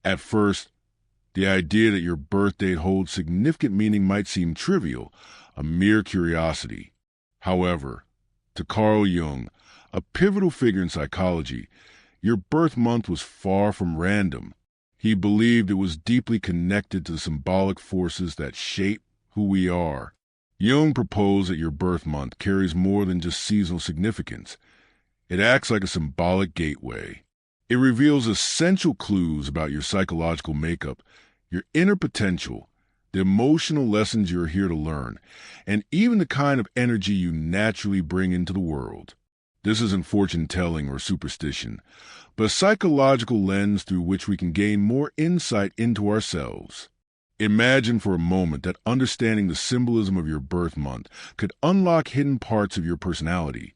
At first, the idea that your birth date holds significant meaning might seem trivial, a mere curiosity. However, to Carl Jung, a pivotal figure in psychology, your birth month was far from random. He believed it was deeply connected to the symbolic forces that shape who we are. Jung proposed that your birth month carries more than just seasonal significance. It acts like a symbolic gateway. It reveals essential clues about your psychological makeup, your inner potential, the emotional lessons you're here to learn, and even the kind of energy you naturally bring into the world. This isn't fortune-telling or superstition, but a psychological lens through which we can gain more insight into ourselves. Imagine for a moment that understanding the symbolism of your birth month could unlock hidden parts of your personality,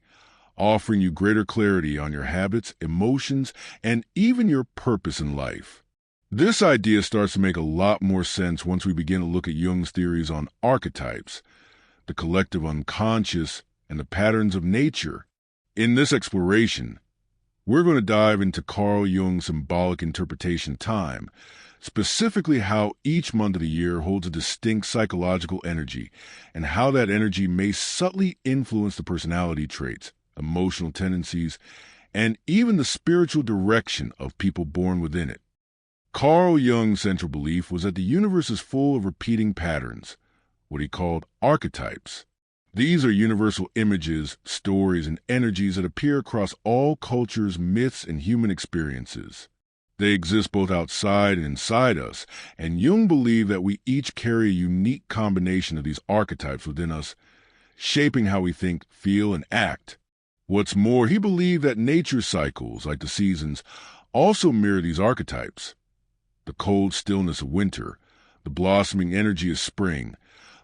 offering you greater clarity on your habits, emotions, and even your purpose in life. This idea starts to make a lot more sense once we begin to look at Jung's theories on archetypes, the collective unconscious, and the patterns of nature. In this exploration, we're going to dive into Carl Jung's symbolic interpretation of time, specifically how each month of the year holds a distinct psychological energy, and how that energy may subtly influence the personality traits, emotional tendencies, and even the spiritual direction of people born within it. Carl Jung's central belief was that the universe is full of repeating patterns, what he called archetypes. These are universal images, stories, and energies that appear across all cultures, myths, and human experiences. They exist both outside and inside us, and Jung believed that we each carry a unique combination of these archetypes within us, shaping how we think, feel, and act. What's more, he believed that nature cycles, like the seasons, also mirror these archetypes. The cold stillness of winter, the blossoming energy of spring,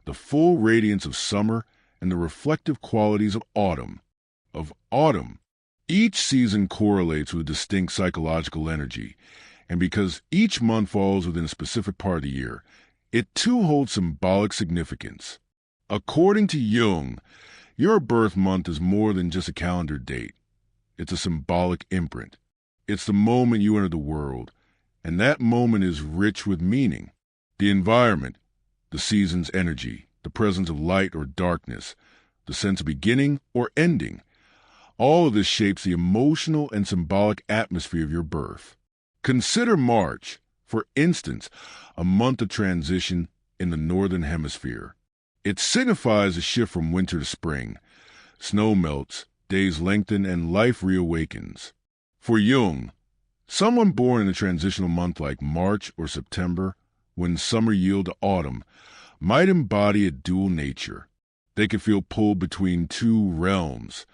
the full radiance of summer, and the reflective qualities of autumn. Each season correlates with a distinct psychological energy, and because each month falls within a specific part of the year, it too holds symbolic significance. According to Jung, your birth month is more than just a calendar date. It's a symbolic imprint. It's the moment you enter the world, and that moment is rich with meaning. The environment, the season's energy, the presence of light or darkness, the sense of beginning or ending, all of this shapes the emotional and symbolic atmosphere of your birth. Consider March, for instance, a month of transition in the Northern Hemisphere. It signifies a shift from winter to spring. Snow melts, days lengthen, and life reawakens. For Jung, someone born in a transitional month like March or September, when summer yields to autumn, might embody a dual nature. They could feel pulled between two realms,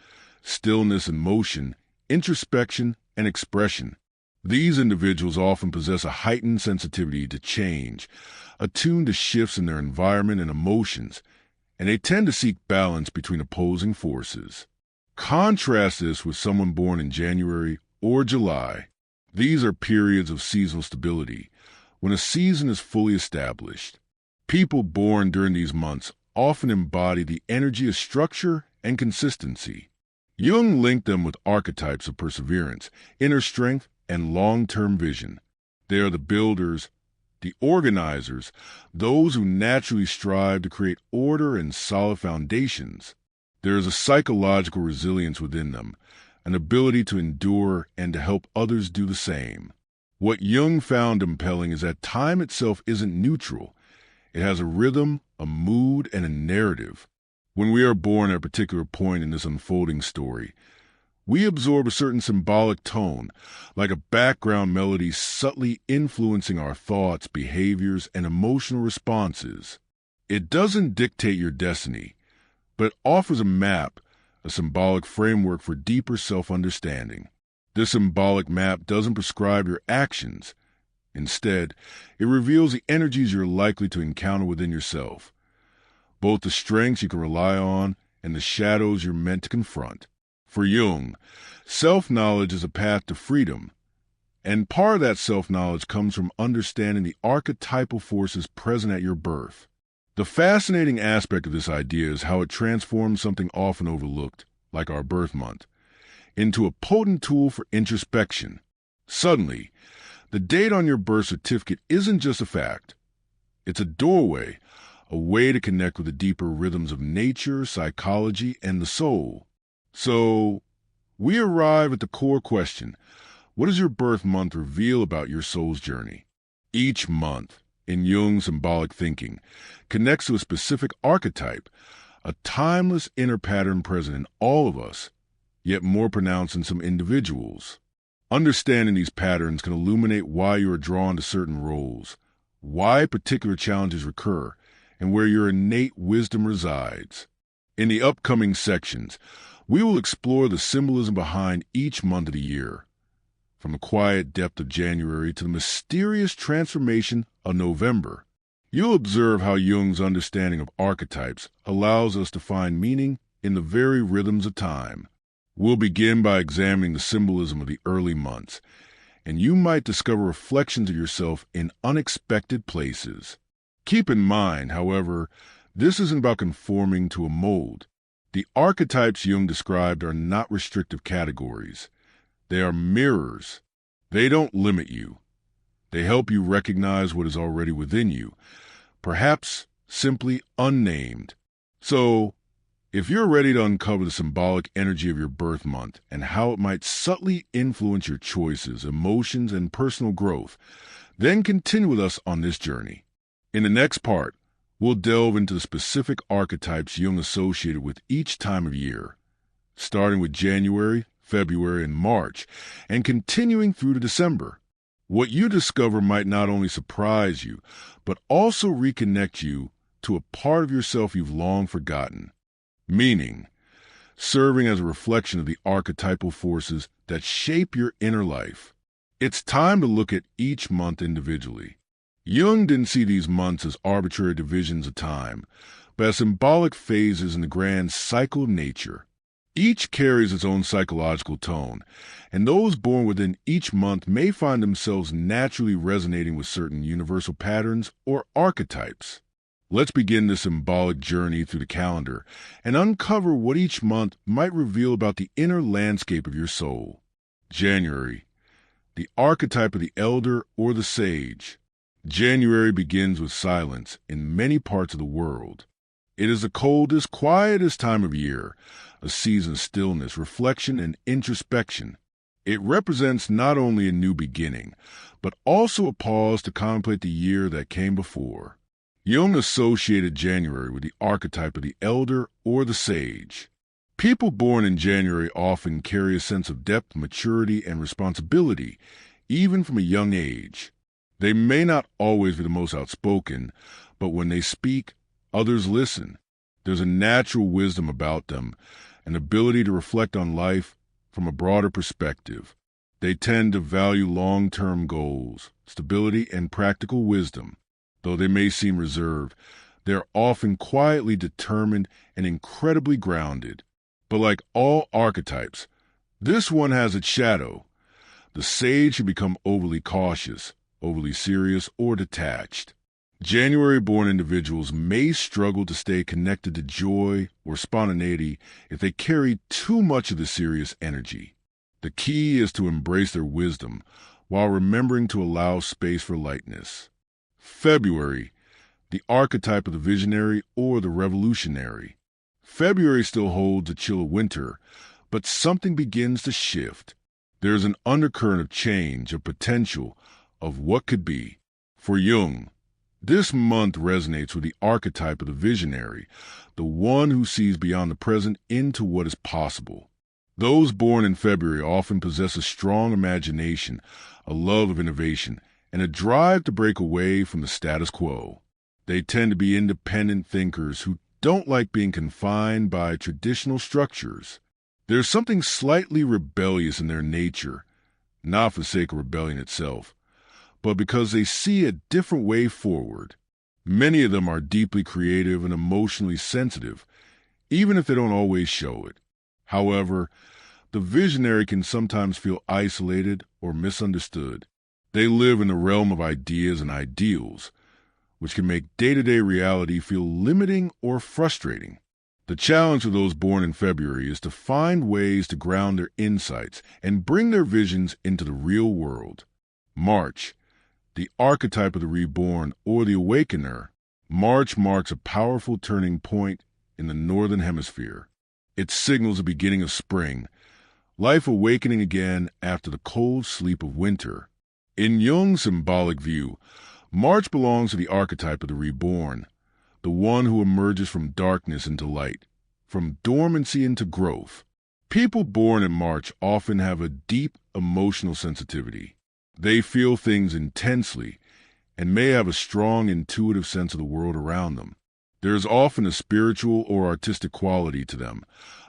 stillness and motion, introspection and expression. These individuals often possess a heightened sensitivity to change, attuned to shifts in their environment and emotions, and they tend to seek balance between opposing forces. Contrast this with someone born in January or July. These are periods of seasonal stability, when a season is fully established. People born during these months often embody the energy of structure and consistency. Jung linked them with archetypes of perseverance, inner strength, and long-term vision. They are the builders, the organizers, those who naturally strive to create order and solid foundations. There is a psychological resilience within them, an ability to endure and to help others do the same. What Jung found compelling is that time itself isn't neutral. It has a rhythm, a mood, and a narrative. When we are born at a particular point in this unfolding story, we absorb a certain symbolic tone, like a background melody subtly influencing our thoughts, behaviors, and emotional responses. It doesn't dictate your destiny, but it offers a map, a symbolic framework for deeper self-understanding. This symbolic map doesn't prescribe your actions. Instead, it reveals the energies you're likely to encounter within yourself, both the strengths you can rely on and the shadows you're meant to confront. For Jung, self-knowledge is a path to freedom, and part of that self-knowledge comes from understanding the archetypal forces present at your birth. The fascinating aspect of this idea is how it transforms something often overlooked, like our birth month, into a potent tool for introspection. Suddenly, The date on your birth certificate isn't just a fact. It's a doorway, a way to connect with the deeper rhythms of nature, psychology, and the soul. So, we arrive at the core question: what does your birth month reveal about your soul's journey? Each month, in Jung's symbolic thinking, connects to a specific archetype, a timeless inner pattern present in all of us, yet more pronounced in some individuals. Understanding these patterns can illuminate why you are drawn to certain roles, why particular challenges recur, and where your innate wisdom resides. In the upcoming sections, we will explore the symbolism behind each month of the year, from the quiet depth of January to the mysterious transformation of November. You'll observe how Jung's understanding of archetypes allows us to find meaning in the very rhythms of time. We'll begin by examining the symbolism of the early months, and you might discover reflections of yourself in unexpected places. Keep in mind, however, this isn't about conforming to a mold. The archetypes Jung described are not restrictive categories. They are mirrors. They don't limit you. They help you recognize what is already within you, perhaps simply unnamed. So, if you're ready to uncover the symbolic energy of your birth month and how it might subtly influence your choices, emotions, and personal growth, then continue with us on this journey. In the next part, we'll delve into the specific archetypes Jung associated with each time of year, starting with January, February, and March, and continuing through to December. What you discover might not only surprise you, but also reconnect you to a part of yourself you've long forgotten. Meaning, serving as a reflection of the archetypal forces that shape your inner life. It's time to look at each month individually. Jung didn't see these months as arbitrary divisions of time, but as symbolic phases in the grand cycle of nature. Each carries its own psychological tone, and those born within each month may find themselves naturally resonating with certain universal patterns or archetypes. Let's begin this symbolic journey through the calendar and uncover what each month might reveal about the inner landscape of your soul. January, the archetype of the elder or the sage. January begins with silence in many parts of the world. It is the coldest, quietest time of year, a season of stillness, reflection, and introspection. It represents not only a new beginning, but also a pause to contemplate the year that came before. Jung associated January with the archetype of the elder or the sage. People born in January often carry a sense of depth, maturity, and responsibility, even from a young age. They may not always be the most outspoken, but when they speak, others listen. There's a natural wisdom about them, an ability to reflect on life from a broader perspective. They tend to value long-term goals, stability, and practical wisdom. Though they may seem reserved, they're often quietly determined and incredibly grounded. But like all archetypes, this one has its shadow. The sage can become overly cautious, overly serious, or detached. January-born individuals may struggle to stay connected to joy or spontaneity if they carry too much of the serious energy. The key is to embrace their wisdom while remembering to allow space for lightness. February, the archetype of the visionary or the revolutionary. February still holds the chill of winter, but something begins to shift. There's an undercurrent of change, of potential, of what could be. For Jung, this month resonates with the archetype of the visionary, the one who sees beyond the present into what is possible. Those born in February often possess a strong imagination, a love of innovation, and a drive to break away from the status quo. They tend to be independent thinkers who don't like being confined by traditional structures. There's something slightly rebellious in their nature, not for the sake of rebellion itself, but because they see a different way forward. Many of them are deeply creative and emotionally sensitive, even if they don't always show it. However, the visionary can sometimes feel isolated or misunderstood. They live in the realm of ideas and ideals, which can make day-to-day reality feel limiting or frustrating. The challenge for those born in February is to find ways to ground their insights and bring their visions into the real world. March, the archetype of the reborn or the awakener. March marks a powerful turning point in the northern hemisphere. It signals the beginning of spring, life awakening again after the cold sleep of winter. In Jung's symbolic view, March belongs to the archetype of the reborn, the one who emerges from darkness into light, from dormancy into growth. People born in March often have a deep emotional sensitivity. They feel things intensely and may have a strong intuitive sense of the world around them. There is often a spiritual or artistic quality to them,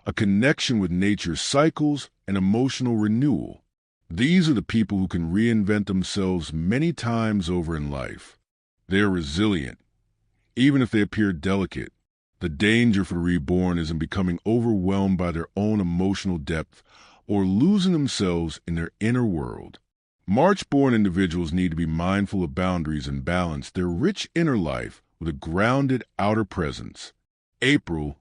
a connection with nature's cycles and emotional renewal. These are the people who can reinvent themselves many times over in life. They are resilient, even if they appear delicate. The danger for the reborn is in becoming overwhelmed by their own emotional depth or losing themselves in their inner world. March-born individuals need to be mindful of boundaries and balance their rich inner life with a grounded outer presence. April,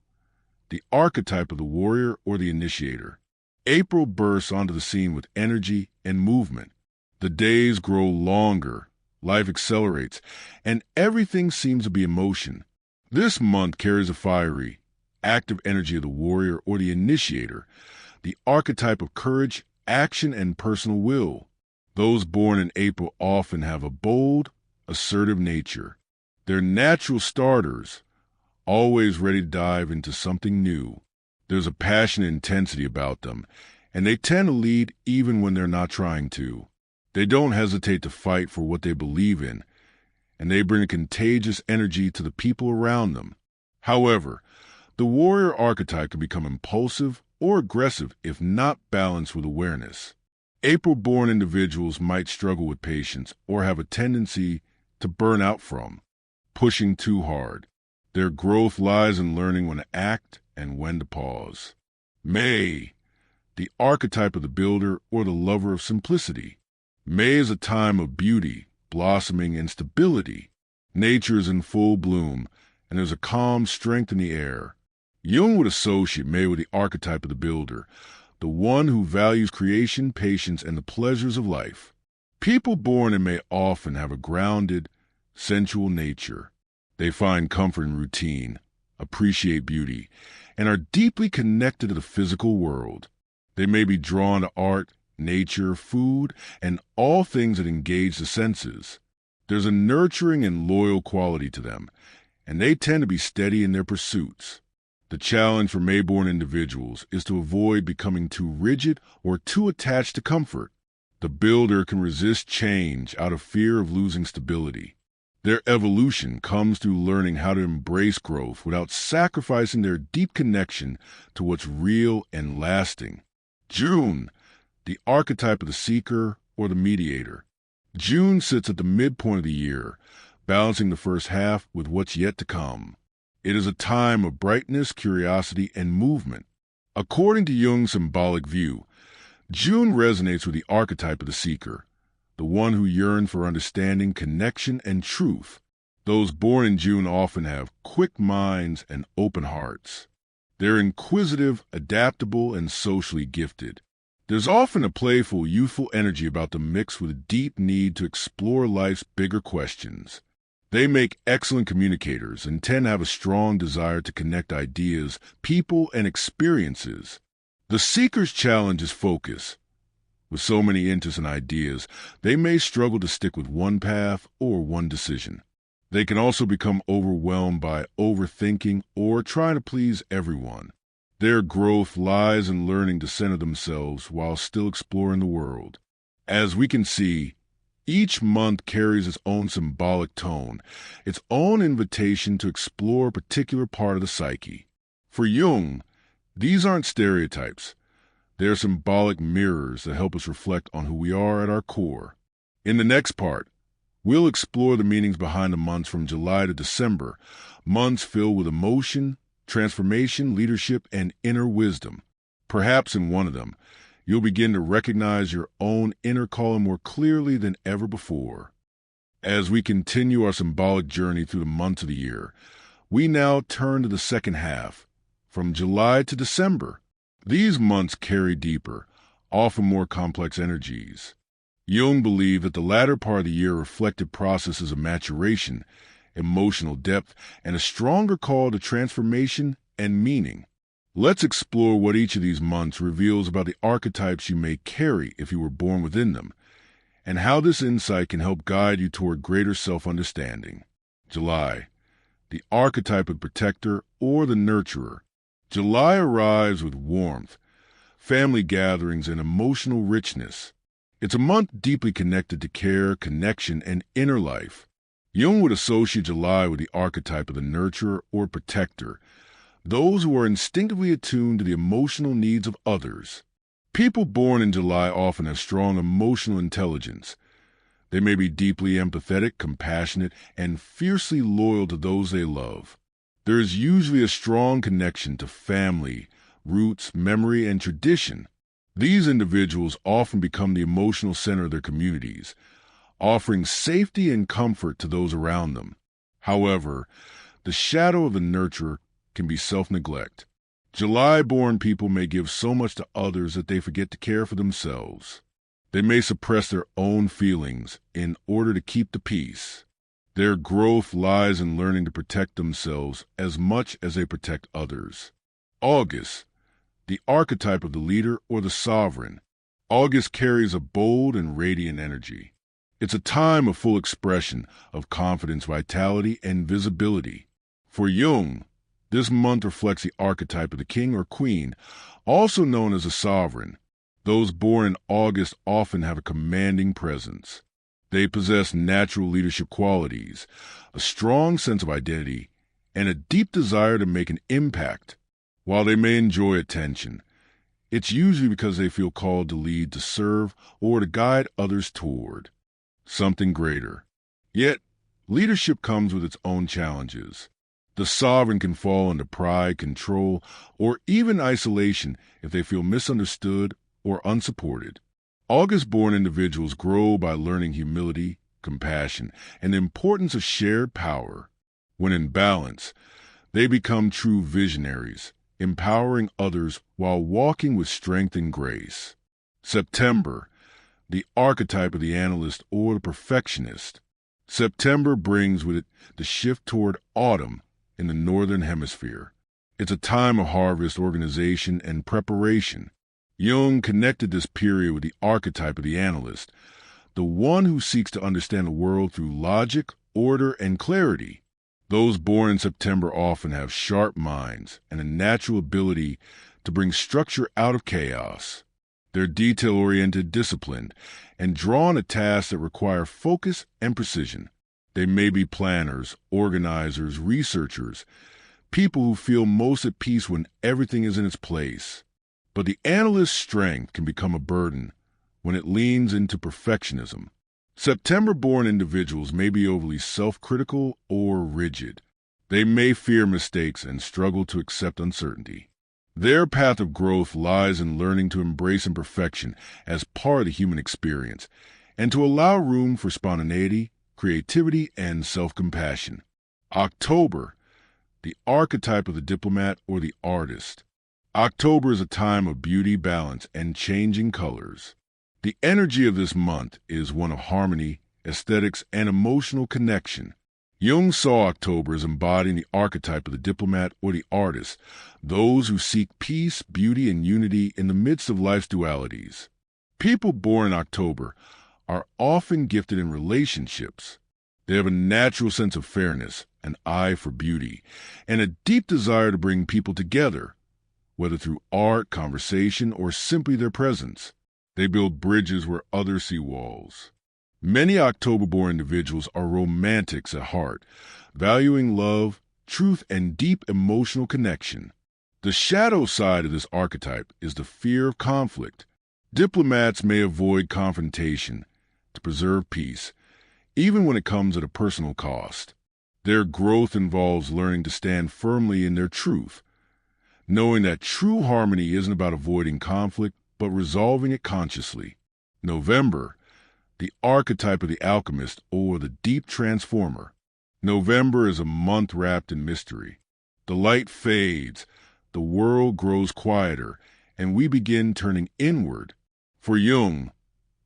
the archetype of the warrior or the initiator. April bursts onto the scene with energy and movement. The days grow longer, life accelerates, and everything seems to be in motion. This month carries a fiery, active energy of the warrior or the initiator, the archetype of courage, action, and personal will. Those born in April often have a bold, assertive nature. They're natural starters, always ready to dive into something new. There's a passionate intensity about them, and they tend to lead even when they're not trying to. They don't hesitate to fight for what they believe in, and they bring a contagious energy to the people around them. However, the warrior archetype can become impulsive or aggressive if not balanced with awareness. April-born individuals might struggle with patience or have a tendency to burn out from pushing too hard. Their growth lies in learning when to act and when to pause. May, the archetype of the builder or the lover of simplicity. May is a time of beauty, blossoming, and stability. Nature is in full bloom, and there's a calm strength in the air. Jung would associate May with the archetype of the builder, the one who values creation, patience, and the pleasures of life. People born in May often have a grounded, sensual nature. They find comfort in routine, appreciate beauty, and are deeply connected to the physical world. They may be drawn to art, nature, food, and all things that engage the senses. There's a nurturing and loyal quality to them, and they tend to be steady in their pursuits. The challenge for May-born individuals is to avoid becoming too rigid or too attached to comfort. The builder can resist change out of fear of losing stability. Their evolution comes through learning how to embrace growth without sacrificing their deep connection to what's real and lasting. June, the archetype of the seeker or the mediator. June sits at the midpoint of the year, balancing the first half with what's yet to come. It is a time of brightness, curiosity, and movement. According to Jung's symbolic view, June resonates with the archetype of the seeker, the one who yearns for understanding, connection, and truth. Those born in June often have quick minds and open hearts. They're inquisitive, adaptable, and socially gifted. There's often a playful, youthful energy about them mixed with a deep need to explore life's bigger questions. They make excellent communicators and tend to have a strong desire to connect ideas, people, and experiences. The seeker's challenge is focus. With so many interests and ideas, they may struggle to stick with one path or one decision. They can also become overwhelmed by overthinking or trying to please everyone. Their growth lies in learning to center themselves while still exploring the world. As we can see, each month carries its own symbolic tone, its own invitation to explore a particular part of the psyche. For Jung, these aren't stereotypes. They're symbolic mirrors that help us reflect on who we are at our core. In the next part, we'll explore the meanings behind the months from July to December, months filled with emotion, transformation, leadership, and inner wisdom. Perhaps in one of them, you'll begin to recognize your own inner calling more clearly than ever before. As we continue our symbolic journey through the months of the year, we now turn to the second half, from July to December. These months carry deeper, often more complex energies. Jung believed that the latter part of the year reflected processes of maturation, emotional depth, and a stronger call to transformation and meaning. Let's explore what each of these months reveals about the archetypes you may carry if you were born within them, and how this insight can help guide you toward greater self-understanding. July, the archetype of protector or the nurturer. July arrives with warmth, family gatherings, and emotional richness. It's a month deeply connected to care, connection, and inner life. Jung would associate July with the archetype of the nurturer or protector, those who are instinctively attuned to the emotional needs of others. People born in July often have strong emotional intelligence. They may be deeply empathetic, compassionate, and fiercely loyal to those they love. There is usually a strong connection to family, roots, memory, and tradition. These individuals often become the emotional center of their communities, offering safety and comfort to those around them. However, the shadow of the nurturer can be self-neglect. July-born people may give so much to others that they forget to care for themselves. They may suppress their own feelings in order to keep the peace. Their growth lies in learning to protect themselves as much as they protect others. August, the archetype of the leader or the sovereign. August carries a bold and radiant energy. It's a time of full expression of confidence, vitality, and visibility. For Jung, this month reflects the archetype of the king or queen, also known as a sovereign. Those born in August often have a commanding presence. They possess natural leadership qualities, a strong sense of identity, and a deep desire to make an impact. While they may enjoy attention, it's usually because they feel called to lead, to serve, or to guide others toward something greater. Yet, leadership comes with its own challenges. The sovereign can fall into pride, control, or even isolation if they feel misunderstood or unsupported. August-born individuals grow by learning humility, compassion, and the importance of shared power. When in balance, they become true visionaries, empowering others while walking with strength and grace. September, the archetype of the analyst or the perfectionist. September brings with it the shift toward autumn in the Northern Hemisphere. It's a time of harvest, organization, and preparation. Jung connected this period with the archetype of the analyst, the one who seeks to understand the world through logic, order, and clarity. Those born in September often have sharp minds and a natural ability to bring structure out of chaos. They're detail-oriented, disciplined, and drawn to tasks that require focus and precision. They may be planners, organizers, researchers, people who feel most at peace when everything is in its place. But the analyst's strength can become a burden when it leans into perfectionism. September-born individuals may be overly self-critical or rigid. They may fear mistakes and struggle to accept uncertainty. Their path of growth lies in learning to embrace imperfection as part of the human experience and to allow room for spontaneity, creativity, and self-compassion. October, the archetype of the diplomat or the artist. October is a time of beauty, balance, and changing colors. The energy of this month is one of harmony, aesthetics, and emotional connection. Jung saw October as embodying the archetype of the diplomat or the artist, those who seek peace, beauty, and unity in the midst of life's dualities. People born in October are often gifted in relationships. They have a natural sense of fairness, an eye for beauty, and a deep desire to bring people together, whether through art, conversation, or simply their presence. They build bridges where others see walls. Many October-born individuals are romantics at heart, valuing love, truth, and deep emotional connection. The shadow side of this archetype is the fear of conflict. Diplomats may avoid confrontation to preserve peace, even when it comes at a personal cost. Their growth involves learning to stand firmly in their truth, knowing that true harmony isn't about avoiding conflict, but resolving it consciously. November, the archetype of the alchemist or the deep transformer. November is a month wrapped in mystery. The light fades, the world grows quieter, and we begin turning inward. For Jung,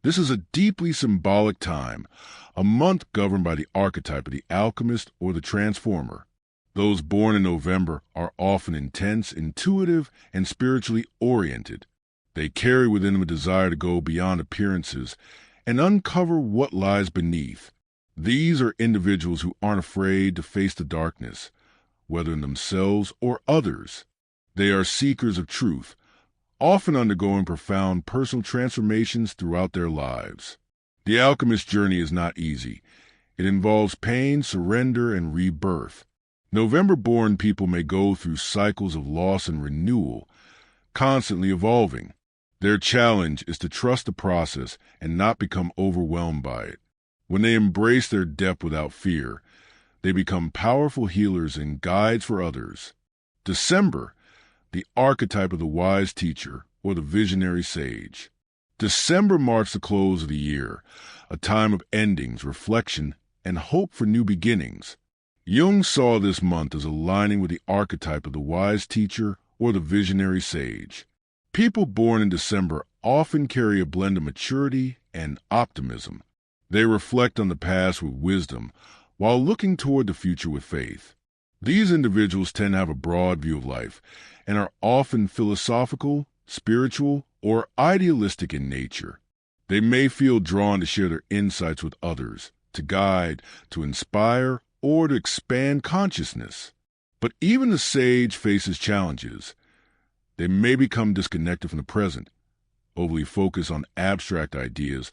This is a deeply symbolic time, a month governed by the archetype of the alchemist or the transformer. Those born in November are often intense, intuitive, and spiritually oriented. They carry within them a desire to go beyond appearances and uncover what lies beneath. These are individuals who aren't afraid to face the darkness, whether in themselves or others. They are seekers of truth, often undergoing profound personal transformations throughout their lives. The alchemist's journey is not easy. It involves pain, surrender, and rebirth. November-born people may go through cycles of loss and renewal, constantly evolving. Their challenge is to trust the process and not become overwhelmed by it. When they embrace their depth without fear, they become powerful healers and guides for others. December, the archetype of the wise teacher or the visionary sage. December marks the close of the year, a time of endings, reflection, and hope for new beginnings. Jung saw this month as aligning with the archetype of the wise teacher or the visionary sage. People born in December often carry a blend of maturity and optimism. They reflect on the past with wisdom while looking toward the future with faith. These individuals tend to have a broad view of life and are often philosophical, spiritual, or idealistic in nature. They may feel drawn to share their insights with others, to guide, to inspire, or to expand consciousness. But even the sage faces challenges. They may become disconnected from the present, overly focused on abstract ideas,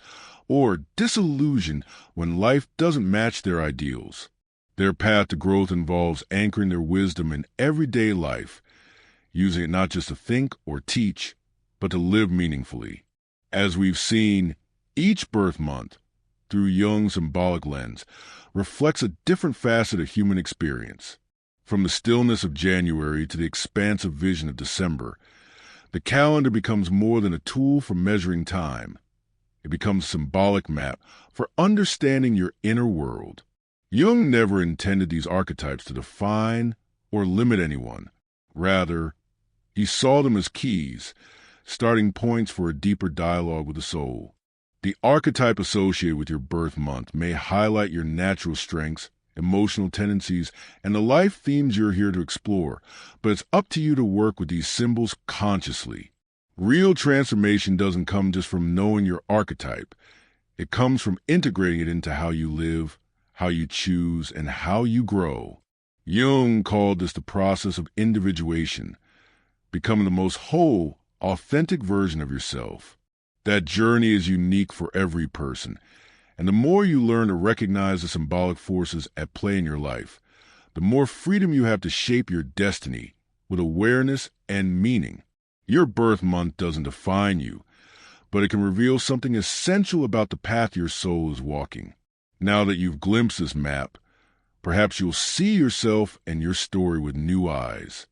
or disillusioned when life doesn't match their ideals. Their path to growth involves anchoring their wisdom in everyday life, using it not just to think or teach, but to live meaningfully. As we've seen, each birth month, through Jung's symbolic lens, reflects a different facet of human experience. From the stillness of January to the expansive vision of December, the calendar becomes more than a tool for measuring time. It becomes a symbolic map for understanding your inner world. Jung never intended these archetypes to define or limit anyone. Rather, he saw them as keys, starting points for a deeper dialogue with the soul. The archetype associated with your birth month may highlight your natural strengths, emotional tendencies, and the life themes you're here to explore, but it's up to you to work with these symbols consciously. Real transformation doesn't come just from knowing your archetype. It comes from integrating it into how you live, how you choose, and how you grow. Jung called this the process of individuation, becoming the most whole, authentic version of yourself. That journey is unique for every person, and the more you learn to recognize the symbolic forces at play in your life, the more freedom you have to shape your destiny with awareness and meaning. Your birth month doesn't define you, but it can reveal something essential about the path your soul is walking. Now that you've glimpsed this map, perhaps you'll see yourself and your story with new eyes.